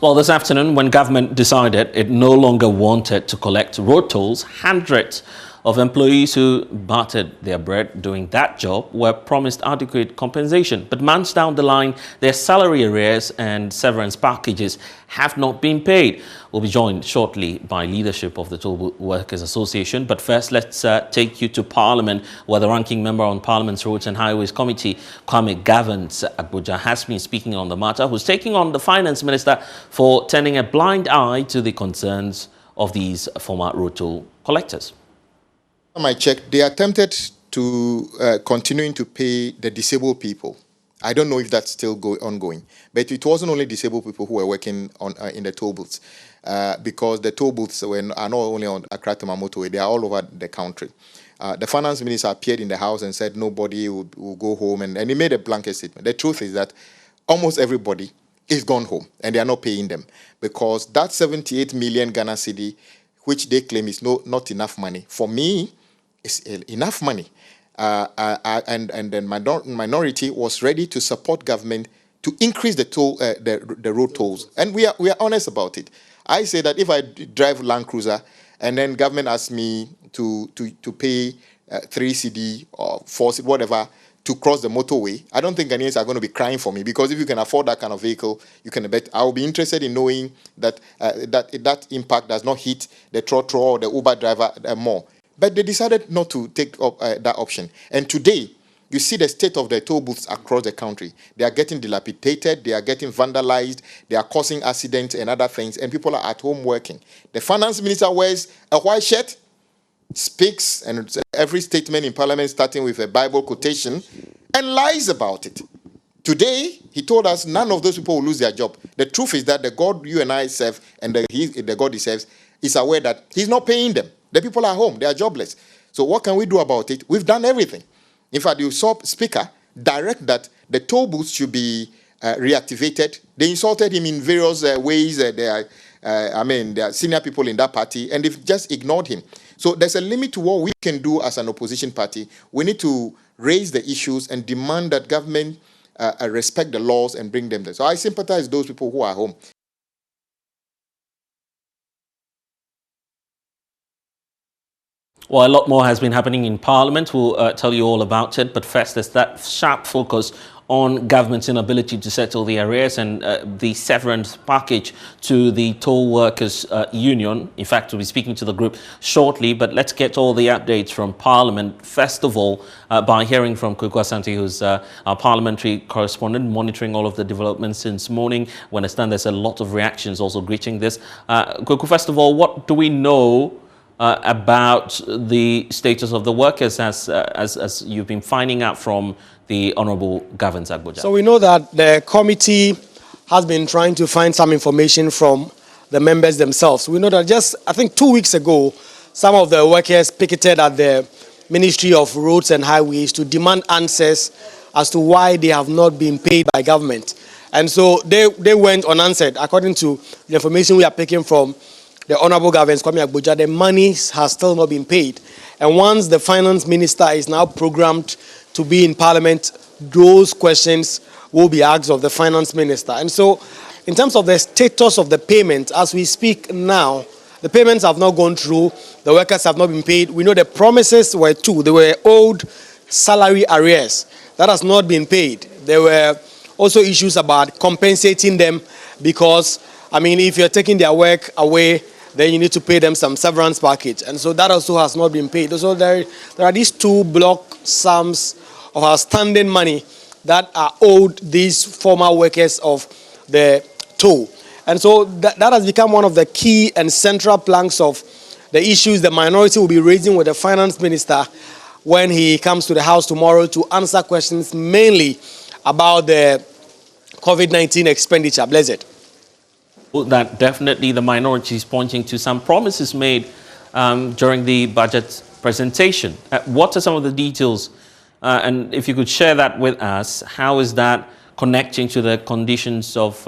Well, this afternoon, when government decided it no longer wanted to collect road tolls, hundreds of employees who bartered their bread doing that job were promised adequate compensation. But months down the line, their salary arrears and severance packages have not been paid. We'll be joined shortly by leadership of the Toll Workers Association. But first, let's take you to Parliament, where the ranking member on Parliament's Roads and Highways Committee, Kwame Gavins Agbodza, has been speaking on the matter, who's taking on the Finance Minister for turning a blind eye to the concerns of these former road toll collectors. I checked, they attempted to continuing to pay the disabled people. I don't know if that's still ongoing, but it wasn't only disabled people who were working on in the toll booths, because the toll booths are not only on Accra to motorway, they are all over the country. The finance minister appeared in the House and said nobody will go home, and he made a blanket statement. The truth is that almost everybody is gone home, and they are not paying them, because that 78 million Ghana cedi, which they claim is not enough money, for me, it's enough money. And then minority was ready to support government to increase the road tolls. And we are honest about it. I say that if I drive Land Cruiser and then government asks me to pay 3 cedi or 4 cedi, whatever, to cross the motorway, I don't think Ghanaians are going to be crying for me, because if you can afford that kind of vehicle, you can bet. I will be interested in knowing that that impact does not hit the trotro or the Uber driver more. But they decided not to take up that option. And today, you see the state of the toll booths across the country. They are getting dilapidated, they are getting vandalized, they are causing accidents and other things, and people are at home working. The finance minister wears a white shirt, speaks, and every statement in parliament starting with a Bible quotation, and lies about it. Today, he told us none of those people will lose their job. The truth is that the God you and I serve and the God he serves is aware that he's not paying them. The people are home, they are jobless. So what can we do about it? We've done everything. In fact, you saw Speaker direct that the toll booths should be reactivated. They insulted him in various ways. There are senior people in that party, and they've just ignored him. So there's a limit to what we can do as an opposition party. We need to raise the issues and demand that government respect the laws and bring them there. So I sympathize with those people who are home. Well, a lot more has been happening in Parliament. We'll tell you all about it. But first, there's that sharp focus on government's inability to settle the arrears and the severance package to the Toll Workers Union. In fact, we'll be speaking to the group shortly. But let's get all the updates from Parliament. First of all, by hearing from Kweku Asante, who's our parliamentary correspondent, monitoring all of the developments since morning. We understand there's a lot of reactions also greeting this. Kweku, first of all, what do we know about the status of the workers as you've been finding out from the Honourable Gavins Agbodza? So we know that the committee has been trying to find some information from the members themselves. We know that just, I think 2 weeks ago, some of the workers picketed at the Ministry of Roads and Highways to demand answers as to why they have not been paid by government. And so they went unanswered. According to the information we are picking from the Honourable Gavins Kwame Agbodza, the money has still not been paid. And once the finance minister is now programmed to be in Parliament, those questions will be asked of the finance minister. And so, in terms of the status of the payment, as we speak now, the payments have not gone through, the workers have not been paid. We know the promises were two. They were owed salary arrears. That has not been paid. There were also issues about compensating them because, I mean, if you're taking their work away, then you need to pay them some severance package. And so that also has not been paid. So there are these two block sums of outstanding money that are owed these former workers of the toll. And so that has become one of the key and central planks of the issues the minority will be raising with the finance minister when he comes to the House tomorrow to answer questions mainly about the COVID-19 expenditure. Blessed. That definitely the minority is pointing to some promises made during the budget presentation. What are some of the details? And if you could share that with us, how is that connecting to the conditions of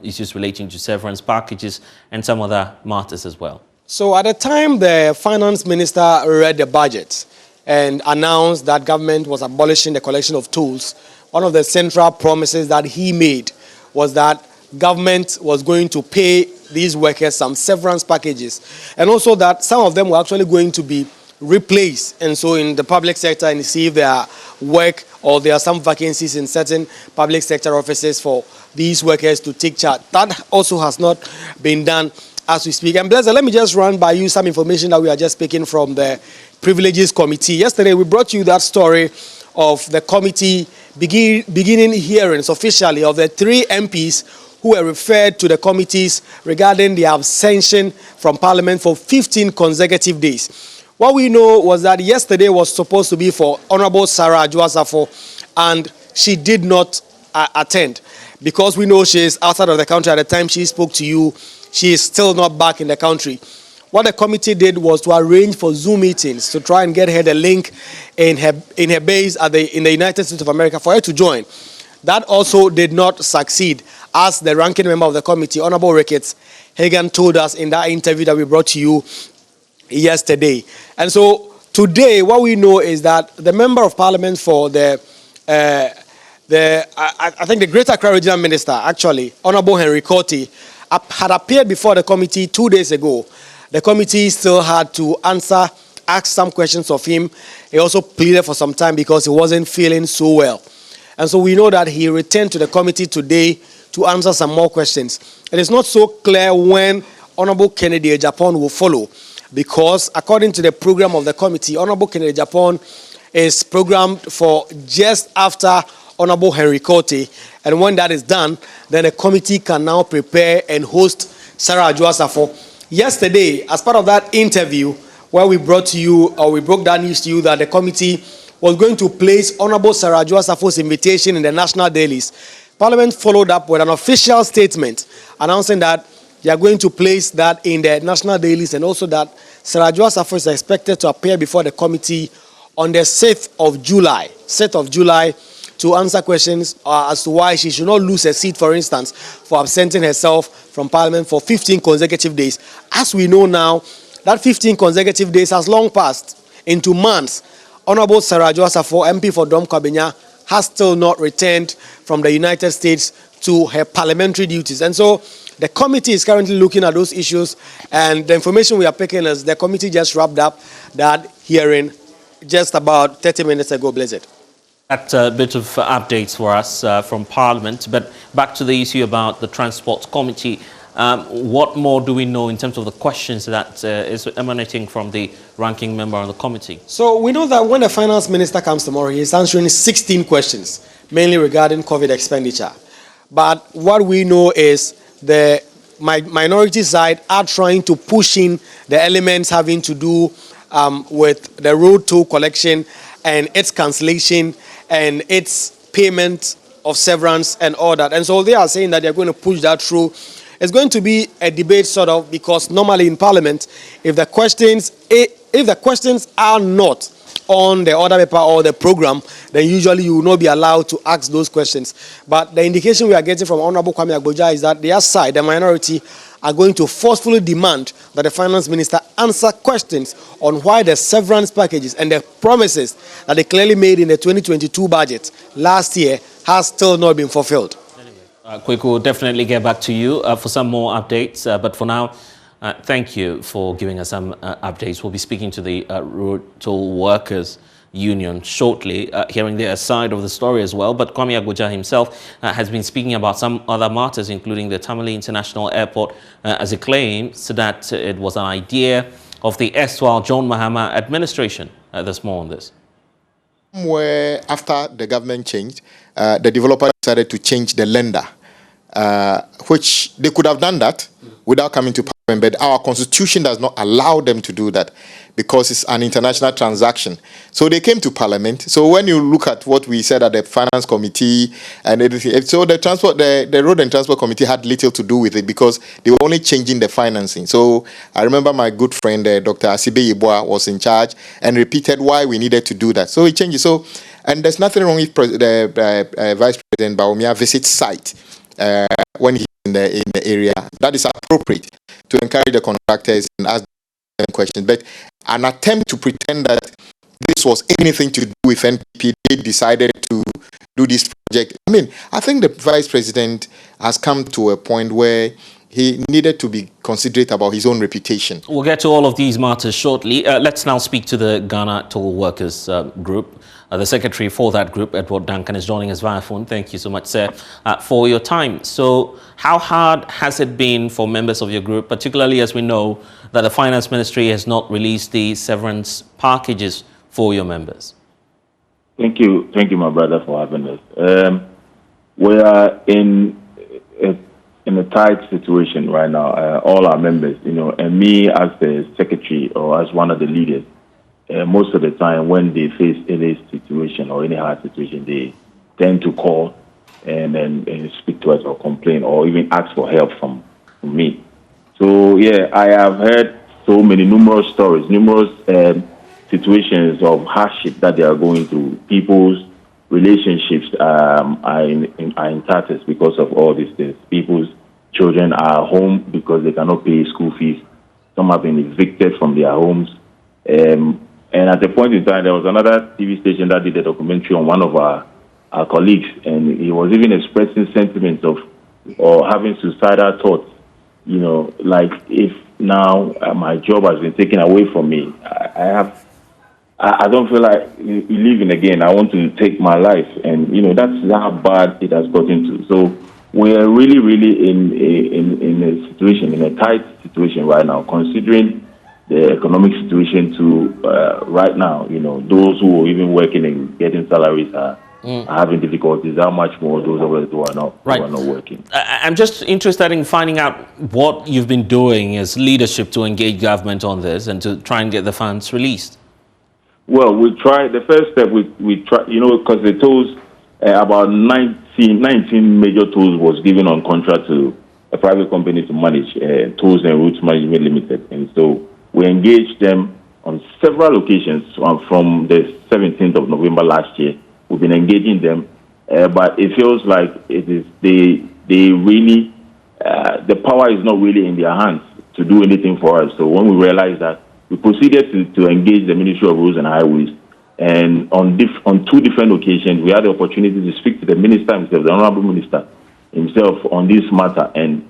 issues relating to severance packages and some other matters as well? So at the time the finance minister read the budget and announced that government was abolishing the collection of tolls, one of the central promises that he made was that government was going to pay these workers some severance packages, and also that some of them were actually going to be replaced. And so in the public sector, and see if there are work or there are some vacancies in certain public sector offices for these workers to take charge. That also has not been done as we speak. And Blazer, let me just run by you some information that we are just speaking from the Privileges Committee. Yesterday, we brought you that story of the committee beginning hearings officially of the 3 MPs who were referred to the committees regarding their abstention from Parliament for 15 consecutive days. What we know was that yesterday was supposed to be for Honorable Sarah Agbodza, and she did not attend because we know she is outside of the country at the time she spoke to you. She is still not back in the country. What the committee did was to arrange for Zoom meetings to try and get her the link in her base in the United States of America for her to join. That also did not succeed, as the ranking member of the committee, Honorable Ricketts Hagan, told us in that interview that we brought to you yesterday. And so today, what we know is that the member of Parliament for I think the Greater Accra Regional Minister, actually, Honorable Henry Korte, had appeared before the committee 2 days ago. The committee still had to ask some questions of him. He also pleaded for some time because he wasn't feeling so well. And so we know that he returned to the committee today to answer some more questions. It is not so clear when Honorable Kennedy Japan will follow, because according to the program of the committee, Honorable Kennedy Japan is programmed for just after Honorable Henry Korte. And when that is done, then the committee can now prepare and host Sarah Agbodza. Yesterday, as part of that interview, where we broke that news to you that the committee was going to place Honorable Sarah Agbodza's invitation in the national dailies, Parliament followed up with an official statement announcing that they are going to place that in the national dailies, and also that Sarah Agbodza is expected to appear before the committee on the 6th of July, to answer questions as to why she should not lose her seat, for instance, for absenting herself from Parliament for 15 consecutive days. As we know now, that 15 consecutive days has long passed into months. Honorable Sarah Agbodza, MP for Dom Kwabenya, has still not returned from the United States to her parliamentary duties. And so the committee is currently looking at those issues, and the information we are picking is the committee just wrapped up that hearing just about 30 minutes ago, Blizzard. That's a bit of updates for us from Parliament. But back to the issue about the Transport Committee. What more do we know in terms of the questions that is emanating from the ranking member on the committee? So we know that when the finance minister comes tomorrow, he is answering 16 questions, mainly regarding COVID expenditure. But what we know is the minority side are trying to push in the elements having to do with the road toll collection and its cancellation and its payment of severance and all that. And so they are saying that they're going to push that through. It's going to be a debate, sort of, because normally in Parliament, if the questions are not on the order paper or the program, then usually you will not be allowed to ask those questions. But the indication we are getting from Honorable Kwame Agbodza is that their side, the minority, are going to forcefully demand that the finance minister answer questions on why the severance packages and the promises that they clearly made in the 2022 budget last year has still not been fulfilled. Quick, we'll definitely get back to you for some more updates. But for now, thank you for giving us some updates. We'll be speaking to the Road Toll Workers Union shortly, hearing their side of the story as well. But Kwame Agbodza himself has been speaking about some other matters, including the Tamale International Airport, as he claims that it was an idea of the erstwhile John Mahama administration. There's more on this. Where after the government changed, the developer decided to change the lender, which they could have done that without coming to Parliament, but our constitution does not allow them to do that because it's an international transaction. So they came to Parliament. So when you look at what we said at the Finance Committee and everything, so the Road and Transport Committee had little to do with it because they were only changing the financing. So I remember my good friend, Dr. Asibe Yeboah, was in charge and repeated why we needed to do that. So it changes. So, and there's nothing wrong if the Vice President Bawumia visits site when he's in the area. That is appropriate to encourage the contractors and ask them questions. But an attempt to pretend that this was anything to do with NPP, they decided to do this project. I mean, I think the vice president has come to a point where he needed to be considerate about his own reputation. We'll get to all of these matters shortly. Let's now speak to the Ghana Toll Workers Group. The secretary for that group, Edward Duncan, is joining us via phone. Thank you so much, sir, for your time. So how hard has it been for members of your group, particularly as we know that the Finance Ministry has not released the severance packages for your members? Thank you, my brother, for having us. We are in a tight situation right now. All our members, and me as the secretary or as one of the leaders, most of the time when they face any situation or any hard situation, they tend to call and speak to us or complain or even ask for help from me. So yeah, I have heard so many numerous stories, situations of hardship that they are going through. People's relationships are in tatters because of all these things. People's children are home because they cannot pay school fees. Some have been evicted from their homes. And at the point in time, there was another TV station that did a documentary on one of our colleagues, and he was even expressing sentiments of or having suicidal thoughts. Like if now my job has been taken away from me, I don't feel like living again. I want to take my life, and that's how bad it has gotten to. So we are really, really in a situation, in a tight situation right now, considering the economic situation too. Right now, those who are even working and getting salaries are having difficulties. How much more those of us who are not working? I'm just interested in finding out what you've been doing as leadership to engage government on this and to try and get the funds released. Well, we tried. The first step we tried, because the tolls, about 19 major tolls was given on contract to a private company to manage, Tolls and Routes Management Limited. And so we engaged them on several occasions from the 17th of November last year. We've been engaging them, but it feels like they really, the power is not really in their hands to do anything for us. So when we realized that, we proceeded to engage the Ministry of Roads and Highways, and on two different occasions, we had the opportunity to speak to the minister himself, the Honorable Minister himself, on this matter. And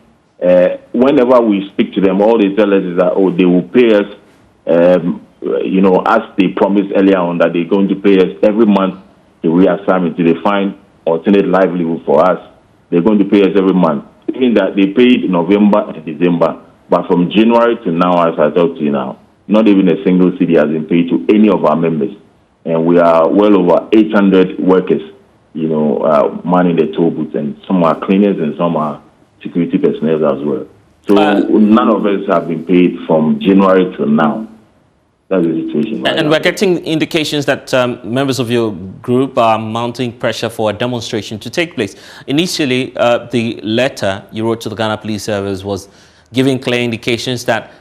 whenever we speak to them, all they tell us is that, they will pay us, as they promised earlier on, that they're going to pay us every month the reassignment to define alternate livelihood for us. They're going to pay us every month. Even that they paid November and December, but from January to now, as I talk to you now, not even a single city has been paid to any of our members. And we are well over 800 workers, manning the toll booths, and some are cleaners and some are security personnel as well. So none of us have been paid from January to now. That's the situation. And we're getting indications that members of your group are mounting pressure for a demonstration to take place. Initially, the letter you wrote to the Ghana Police Service was giving clear indications that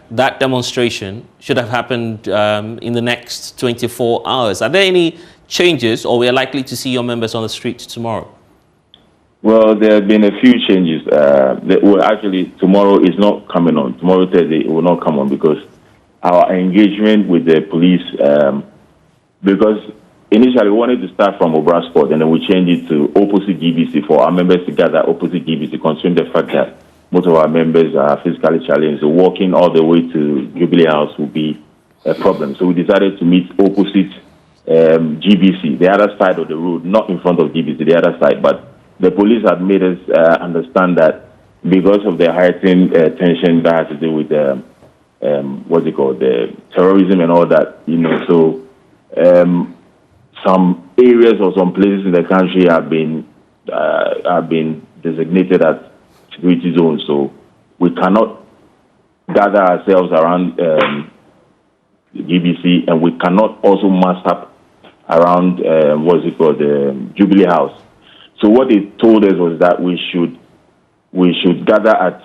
demonstration should have happened in the next 24 hours. Are there any changes, or we are likely to see your members on the street tomorrow? Well, there have been a few changes. Actually, tomorrow is not coming on. Tomorrow, Thursday, it will not come on because our engagement with the police, because initially we wanted to start from Obra Sport, and then we changed it to opposite GBC for our members to gather opposite GBC, considering the fact that most of our members are physically challenged, so walking all the way to Jubilee House will be a problem. So we decided to meet opposite GBC, the other side of the road, not in front of GBC, the other side. But the police had made us understand that because of the heightened tension that has to do with the the terrorism and all that, so some areas or some places in the country have been designated as security zones, so we cannot gather ourselves around GBC, and we cannot also mass up around the Jubilee House. So what they told us was that we should gather at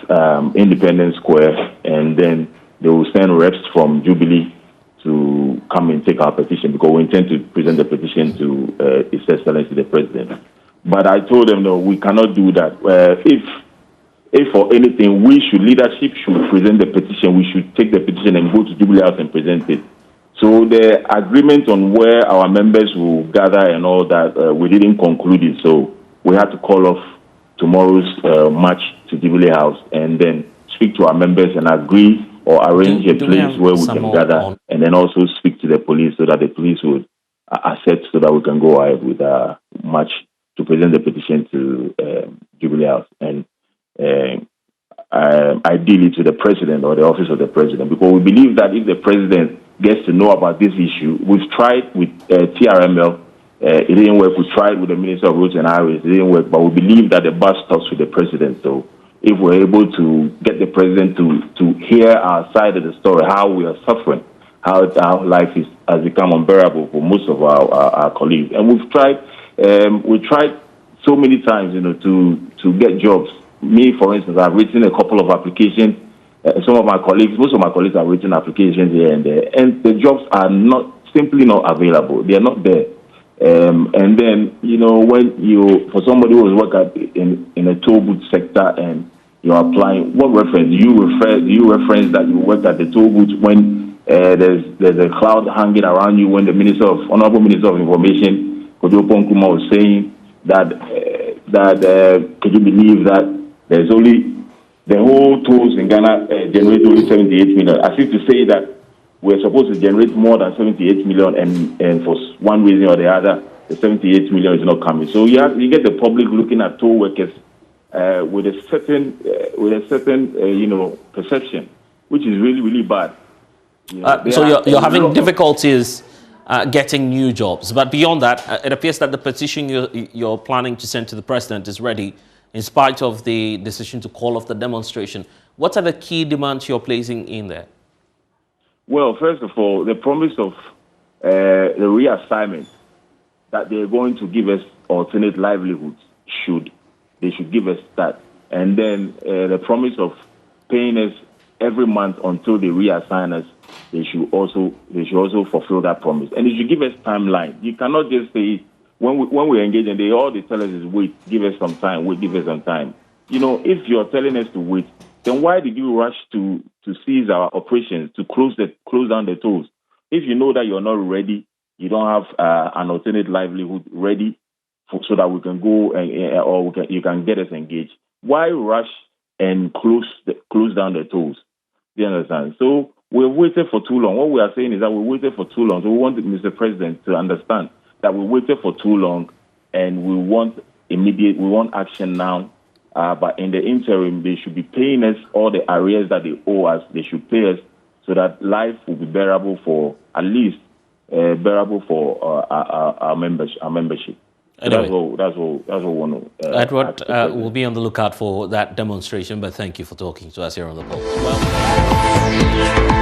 Independence Square, and then they will send reps from Jubilee to come and take our petition, because we intend to present the petition to His Excellency the President. But I told them, no, we cannot do that. If for anything, leadership should present the petition. We should take the petition and go to Jubilee House and present it. So the agreement on where our members will gather and all that, we didn't conclude it. So we had to call off tomorrow's march to Jubilee House and then speak to our members and agree or arrange a place where we can gather and then also speak to the police so that the police would accept so that we can go ahead with our march to present the petition to Jubilee House. And ideally to the president or the office of the president, because we believe that if the president gets to know about this issue, we've tried with TRML, it didn't work. We tried with the Minister of Roads and Highways, it didn't work, but we believe that the bus stops with the president. So if we're able to get the president to hear our side of the story, how we are suffering, how life has become unbearable for most of our colleagues. And we tried so many times, to get jobs. Me, for instance, I've written a couple of applications. Some of my colleagues, most of my colleagues have written applications here and there, and the jobs are simply not available. They are not there. And then, when for somebody who has worked in a toll booth sector and you're applying, what reference do you reference that you worked at the toll booth when there's a cloud hanging around you when the Honorable Minister of Information, Kojopo Nkrumah, was saying that could you believe that there's only the whole tolls in Ghana generate only 78 million, as if to say that we're supposed to generate more than 78 million, and for one reason or the other, the 78 million is not coming. So you get the public looking at toll workers with a certain perception, which is really, really bad. So you're having difficulties getting new jobs, but beyond that, it appears that the petition you're planning to send to the president is ready, in spite of the decision to call off the demonstration. What are the key demands you're placing in there? Well, first of all, the promise of the reassignment, that they're going to give us alternate livelihoods, they should give us that. And then the promise of paying us every month until they reassign us, they should also fulfill that promise. And they should give us timeline. You cannot just say, when we engage and all they tell us is wait, give us some time, wait, give us some time. If you're telling us to wait, then why did you rush to seize our operations, to close down the tolls? If you know that you're not ready, you don't have an alternate livelihood ready so that we can go you can get us engaged. Why rush and close down the tolls? Do you understand? So we've waited for too long. What we are saying is that we waited for too long. So we want Mr. President to understand that we waited for too long, and we want action now. But in the interim, they should be paying us all the arrears that they owe us. They should pay us so that life will be bearable for at least our membership. Anyway, so that's what we want to. Edward, we'll be on the lookout for that demonstration. But thank you for talking to us here on the call. Well.